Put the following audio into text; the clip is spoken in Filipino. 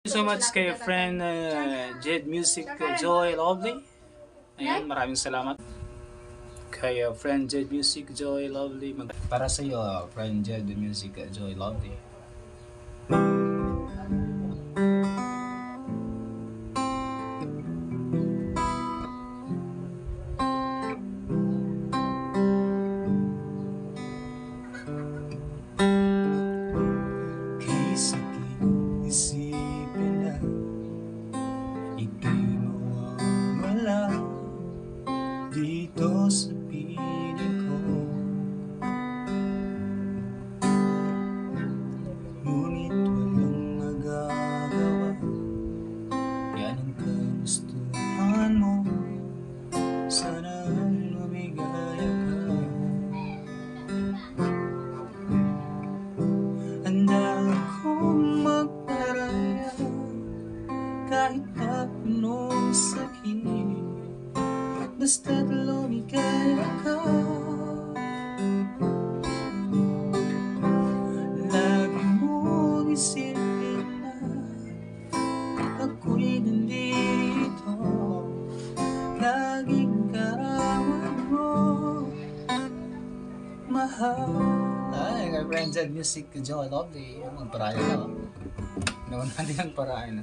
Thank you so much kay friend Jed Music Joy Lovely. Ayan, maraming salamat. Kay friend Jed Music Joy Lovely. Para sa iyo, friend Jed Music Joy Lovely. Kay sakit isipin na ika'y mawawala dito sa piling ko. Ngunit walang magagawa, yan ang kagustuhan mo. Sana lumigaya ka. Handa akong magparaya kahit pa punong sakit, basta't lumigaya ka. Lagi mong isipin na ako'y nandito, laging karawan mo, mahal. Ay, kay friend Jed Music Joy Lovely. Magparaya na. Naman natin ang paraan.